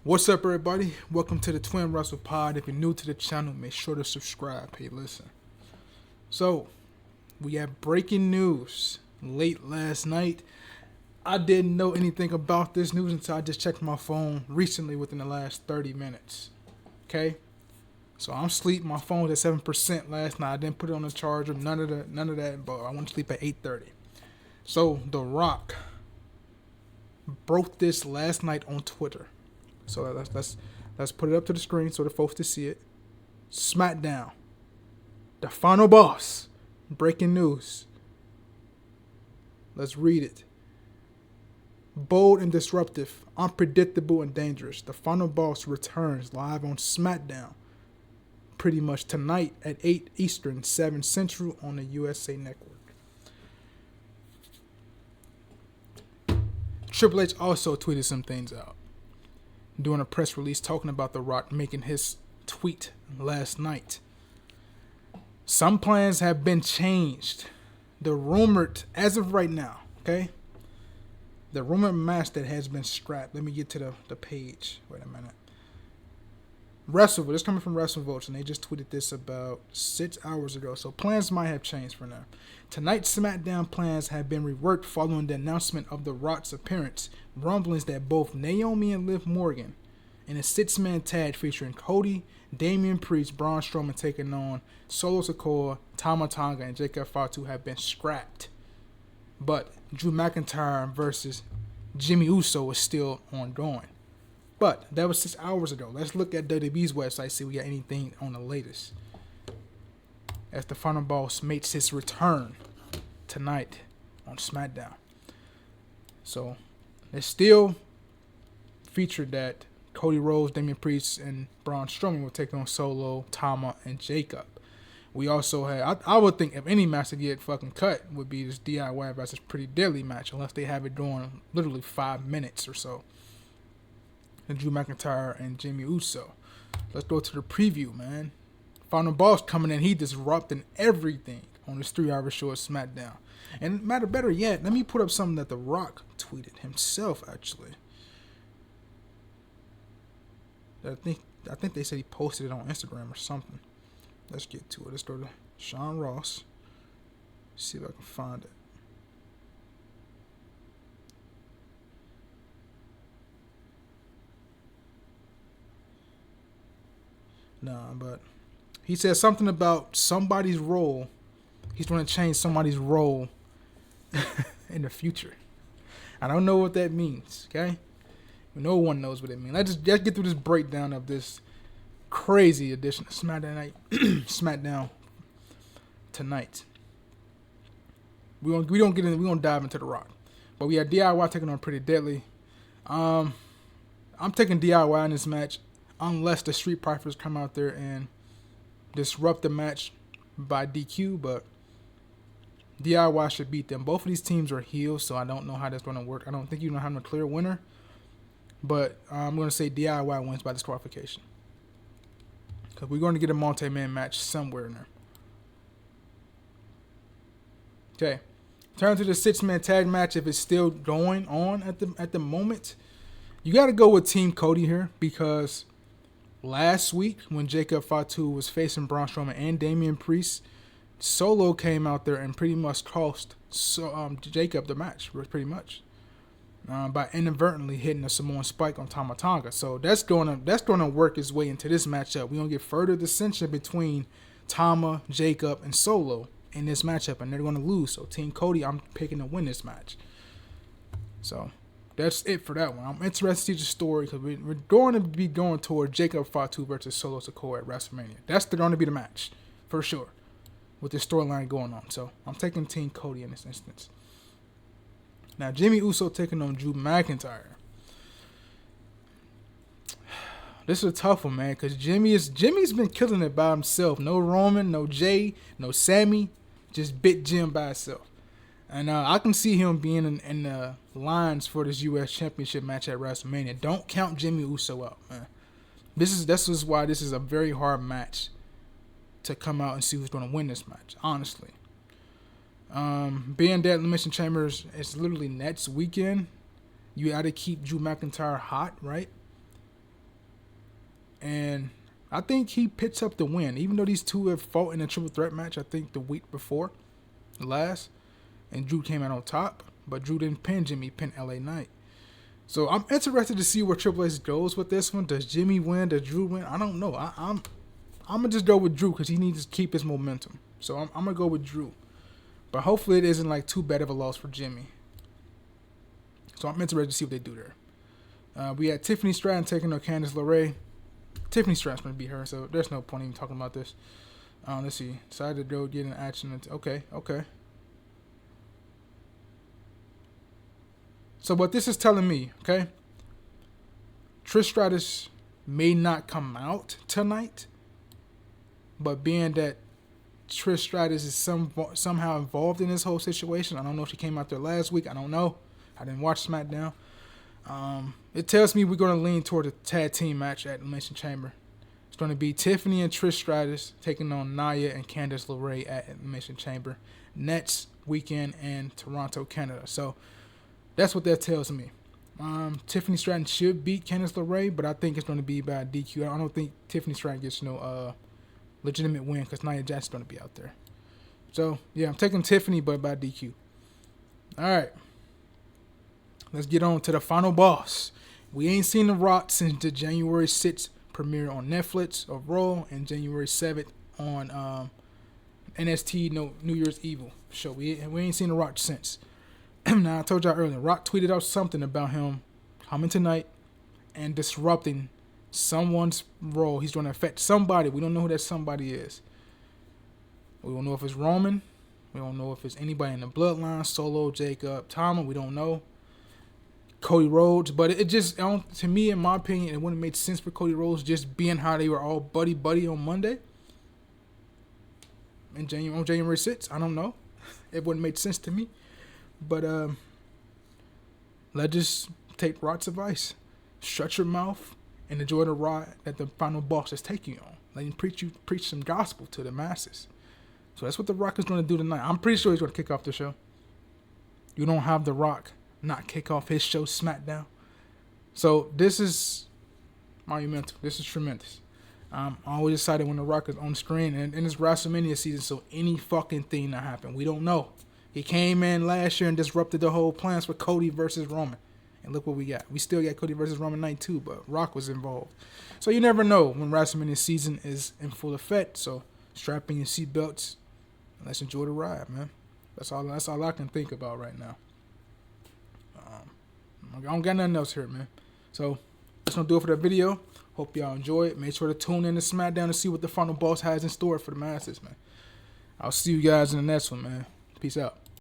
What's up, everybody? Welcome to the Twin Russell Pod. If you're new to the channel, make sure to subscribe. Hey, listen. So, we have breaking news late last night. I didn't know anything about this news until I just checked my phone recently within the last 30 minutes. Okay? So I'm asleep. My phone was at 7% last night. I didn't put it on the charger. None of that. But I went to sleep at 8:30. So The Rock broke this last night on Twitter. So let's put it up to the screen so the folks to see it. SmackDown, the final boss. Breaking news. Let's read it. Bold and disruptive, unpredictable and dangerous. The final boss returns live on SmackDown. Pretty much tonight at 8 Eastern, 7 Central on the USA Network. Triple H also tweeted some things out, doing a press release talking about The Rock making his tweet last night. Some plans have been changed. The rumored, as of right now, okay? The rumored match that has been scrapped. Let me get to the page. Wait a minute. WrestleVote. It's coming from WrestleVote, and they just tweeted this about 6 hours ago. So plans might have changed for now. Tonight's SmackDown plans have been reworked following the announcement of The Rock's appearance. Rumblings that both Naomi and Liv Morgan in a 6-man tag featuring Cody, Damian Priest, Braun Strowman taking on Solo Sikoa, Tama Tonga, and Jacob Fatu have been scrapped. But Drew McIntyre versus Jimmy Uso is still ongoing. But that was 6 hours ago. Let's look at WWE's website, see if we got anything on the latest. As the final boss makes his return tonight on SmackDown. So, they still featured that Cody Rhodes, Damian Priest, and Braun Strowman will take on Solo, Tama, and Jacob. We also had, I would think if any match to get fucking cut would be this DIY versus Pretty Deadly match, unless they have it during literally 5 minutes or so. And Drew McIntyre and Jimmy Uso. Let's go to the preview, man. Final boss coming in, he disrupting everything on this 3-hour show of SmackDown. And better yet, let me put up something that The Rock tweeted himself, actually. I think they said he posted it on Instagram or something. Let's get to it. Let's go to Sean Ross. See if I can find it. Nah, but he said something about somebody's role. He's going to change somebody's role in the future. I don't know what that means, okay? No one knows what it means. Let's get through this breakdown of this crazy edition of SmackDown tonight. We don't get in. We gonna dive into The Rock, but we have DIY taking on Pretty Deadly. I'm taking DIY in this match, unless the Street Profits come out there and disrupt the match by DQ. But DIY should beat them. Both of these teams are heels, so I don't know how that's gonna work. I don't think you're gonna have a clear winner. But I'm going to say DIY wins by disqualification. Because we're going to get a multi-man match somewhere in there. Okay. Turn to the 6-man tag match if it's still going on at the moment. You got to go with Team Cody here. Because last week when Jacob Fatu was facing Braun Strowman and Damian Priest, Solo came out there and pretty much cost Jacob the match. Pretty much. By inadvertently hitting a Samoan spike on Tama Tonga. So that's gonna work its way into this matchup. We're gonna get further dissension between Tama, Jacob, and Solo in this matchup, and they're gonna lose. So Team Cody, I'm picking to win this match. So that's it for that one. I'm interested to see the story because we're going to be going toward Jacob Fatu versus Solo Sikoa at WrestleMania. That's going to be the match for sure with this storyline going on. So I'm taking Team Cody in this instance. Now, Jimmy Uso taking on Drew McIntyre. This is a tough one, man, because Jimmy's been killing it by himself. No Roman, no Jay, no Sammy, just bit Jim by himself. And I can see him being in the lines for this U.S. Championship match at WrestleMania. Don't count Jimmy Uso out, man. This is why this is a very hard match to come out and see who's going to win this match, honestly. Being that Elimination Chambers is literally next weekend, you got to keep Drew McIntyre hot, right? And I think he picks up the win. Even though these two have fought in a triple threat match, I think the week before last, and Drew came out on top, but Drew didn't pin Jimmy, he pinned LA Knight. So I'm interested to see where Triple H goes with this one. Does Jimmy win? Does Drew win? I don't know. I'm gonna just go with Drew because he needs to keep his momentum. So I'm gonna go with Drew. But hopefully it isn't like too bad of a loss for Jimmy. So I'm interested to see what they do there. We had Tiffany Stratton taking on Candice LeRae. Tiffany Stratton's going to beat her, so there's no point even talking about this. Let's see. Decided to go get an action. Okay. So what this is telling me, okay, Trish Stratus may not come out tonight, but being that Trish Stratus is somehow involved in this whole situation, I don't know if she came out there last week. I don't know. I didn't watch SmackDown. It tells me we're going to lean toward a tag team match at Elimination Chamber. It's going to be Tiffany and Trish Stratus taking on Nia and Candice LeRae at Elimination Chamber next weekend in Toronto, Canada. So that's what that tells me. Tiffany Stratton should beat Candice LeRae, but I think it's going to be by DQ. I don't think Tiffany Stratton gets no legitimate win because Nia Jax's going to be out there. So, yeah, I'm taking Tiffany, but by DQ. All right. Let's get on to the final boss. We ain't seen The Rock since the January 6th premiere on Netflix of Raw and January 7th on NXT New Year's Evil show. We ain't seen The Rock since. Now, I told y'all earlier, Rock tweeted out something about him coming tonight and disrupting someone's role. He's going to affect somebody. We don't know who that somebody is. We don't know if it's Roman. We don't know if it's anybody in the bloodline, Solo, Jacob, Tama. We don't know. Cody Rhodes, but it just, to me, in my opinion, it wouldn't have made sense for Cody Rhodes just being how they were all buddy on Monday. On January 6th, I don't know. It wouldn't make sense to me. But let's just take Rock's advice. Shut your mouth and enjoy the ride that the final boss is taking you on. Let him preach some gospel to the masses. So that's what The Rock is going to do tonight. I'm pretty sure he's going to kick off the show. You don't have The Rock not kick off his show SmackDown. So this is monumental. This is tremendous. I'm always excited when The Rock is on screen, and it's WrestleMania season, so any fucking thing that happened, we don't know. He came in last year and disrupted the whole plans for Cody versus Roman. And look what we got. We still got Cody versus Roman night too, but Rock was involved. So you never know when WrestleMania season is in full effect. So strap in your seatbelts and let's enjoy the ride, man. That's all I can think about right now. I don't got nothing else here, man. So that's going to do it for that video. Hope y'all enjoy it. Make sure to tune in to SmackDown to see what the final boss has in store for the masses, man. I'll see you guys in the next one, man. Peace out.